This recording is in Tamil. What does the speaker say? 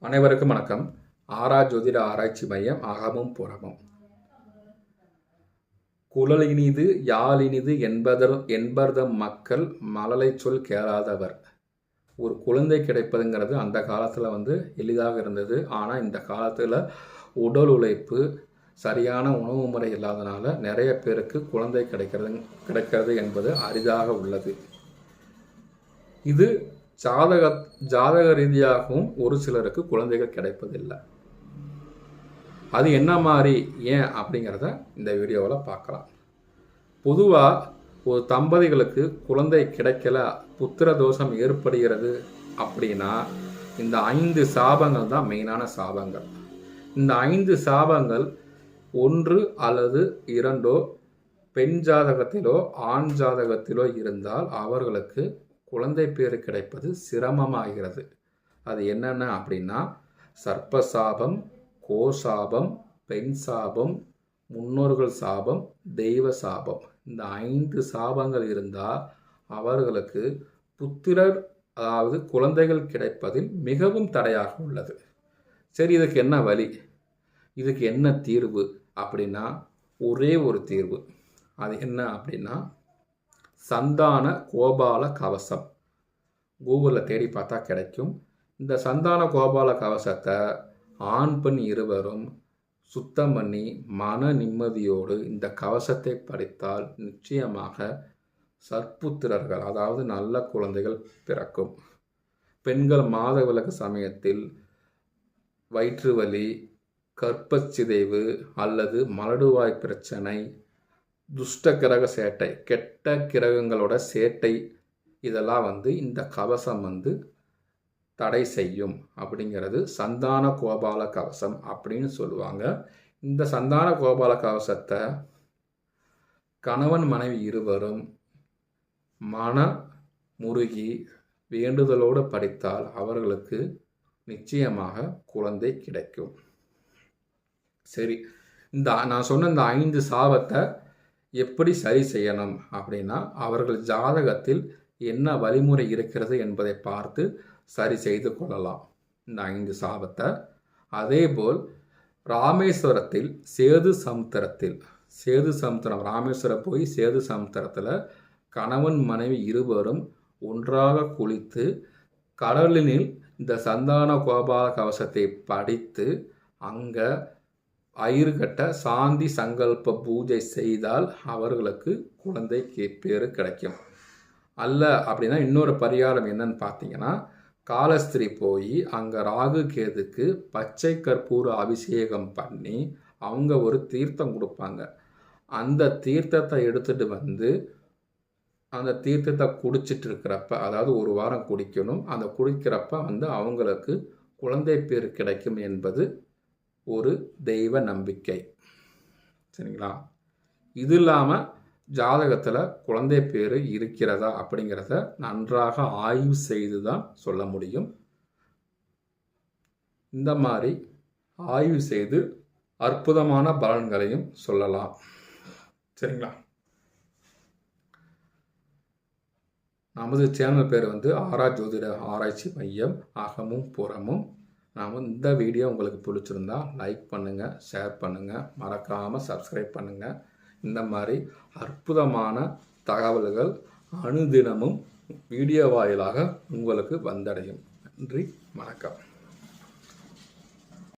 அனைவருக்கும் வணக்கம். ஆரா ஜோதிட ஆராய்ச்சி மையம் அகமும் புறமும். குழல் இனிது யாழ் இனிது என்பர்தம் மக்கள் மழலை சொல் கேளாதவர். ஒரு குழந்தை கிடைப்பதுங்கிறது அந்த காலத்தில் எளிதாக இருந்தது. ஆனால் இந்த காலத்தில் உடல் உழைப்பு, சரியான உணவு முறை இல்லாதனால நிறைய பேருக்கு குழந்தை கிடைக்கிறது என்பது அரிதாக உள்ளது. இது ஜாதக ரீதியாகவும் ஒரு சிலருக்கு குழந்தைகள் கிடைப்பதில்லை. அது என்ன மாதிரி ஏன் அப்படிங்கிறத இந்த வீடியோவில் பார்க்கலாம். பொதுவாக ஒரு தம்பதிகளுக்கு குழந்தை கிடைக்கல, புத்திர தோஷம் ஏற்படுகிறது அப்படின்னா இந்த 5 சாபங்கள் தான் மெயினான சாபங்கள். இந்த 5 சாபங்கள் 1 அல்லது 2 பெண் ஜாதகத்திலோ ஆண் ஜாதகத்திலோ இருந்தால் அவர்களுக்கு குழந்தை பேறு கிடைப்பது சிரமமாகிறது. அது என்னென்ன அப்படின்னா சர்ப்ப சாபம், கோசாபம், பெண் சாபம், முன்னோர்கள் சாபம், தெய்வ சாபம். இந்த 5 சாபங்கள் இருந்தால் அவர்களுக்கு புத்திரர் அதாவது குழந்தைகள் கிடைப்பதில் மிகவும் தடையாக உள்ளது. சரி, இதுக்கு என்ன வழி, இதுக்கு என்ன தீர்வு அப்படின்னா ஒரே ஒரு தீர்வு. அது என்ன அப்படின்னா சந்தான கோபால கவசம். கூகுளில் தேடி பார்த்தா கிடைக்கும். இந்த சந்தான கோபால கவசத்தை ஆண் பெண் இருவரும் சுத்தம் பண்ணி மன நிம்மதியோடு இந்த கவசத்தை படித்தால் நிச்சயமாக சற்புத்திரர்கள் அதாவது நல்ல குழந்தைகள் பிறக்கும். பெண்கள் மாதவிலக்கு சமயத்தில் வயிற்று வலி, கர்ப்பச்சிதைவு அல்லது மலடுவாய் பிரச்சனை, துஷ்ட கிரக சேட்டை, கெட்ட கிரகங்களோட சேட்டை, இதெல்லாம் இந்த கவசம் தடை செய்யும். அப்படிங்கிறது சந்தான கோபால கவசம் அப்படின்னு சொல்லுவாங்க. இந்த சந்தான கோபால கவசத்தை கணவன் மனைவி இருவரும் மன முருகி வேண்டுதலோடு படித்தால் அவர்களுக்கு நிச்சயமாக குழந்தை கிடைக்கும். சரி, நான் சொன்ன இந்த 5 சாபத்தை எப்படி சரி செய்யணும் அப்படின்னா அவர்கள் ஜாதகத்தில் என்ன வழிமுறை இருக்கிறது என்பதை பார்த்து சரி செய்து கொள்ளலாம் இந்த 5 சாபத்தை. அதேபோல் ராமேஸ்வரத்தில் சேது சமுத்திரம் ராமேஸ்வரம் போய் சேது சமுத்திரத்தில் கணவன் மனைவி இருவரும் ஒன்றாக குளித்து கடலினில் இந்த சந்தான கோபால கவசத்தை படித்து அங்கே ஐயர்கிட்ட சாந்தி சங்கல்ப பூஜை செய்தால் அவர்களுக்கு குழந்தை பேறு கிடைக்கும். அல்ல அப்படின்னா இன்னொரு பரிகாரம் என்னன்னு பார்த்தீங்கன்னா காலஸ்திரி போய் அங்கே ராகு கேதுக்கு பச்சை கற்பூர அபிஷேகம் பண்ணி அவங்க ஒரு தீர்த்தம் கொடுப்பாங்க. அந்த தீர்த்தத்தை எடுத்துட்டு அந்த தீர்த்தத்தை குடிச்சிட்டு இருக்கிறப்ப, அதாவது ஒரு வாரம் குடிக்கணும். அந்த குடிக்கிறப்ப அவங்களுக்கு குழந்தை பேறு கிடைக்கும் என்பது ஒரு தெய்வ நம்பிக்கை. சரிங்களா? இது இல்லாமல் ஜாதகத்தில் குழந்தை பேறு இருக்கிறதா அப்படிங்கிறத நன்றாக ஆய்வு செய்து தான் சொல்ல முடியும். இந்த மாதிரி ஆய்வு செய்து அற்புதமான பலன்களையும் சொல்லலாம். சரிங்களா? நமது சேனல் பேர் ஆரா ஜோதிட ஆராய்ச்சி மையம் அகமும் புறமும். இந்த வீடியோ உங்களுக்கு பிடிச்சிருந்தா லைக் பண்ணுங்கள், ஷேர் பண்ணுங்கள், மறக்காமல் சப்ஸ்கிரைப் பண்ணுங்கள். இந்த மாதிரி அற்புதமான தகவல்கள் அனுதினமும் வீடியோ வாயிலாக உங்களுக்கு வந்தடையும். நன்றி, வணக்கம்.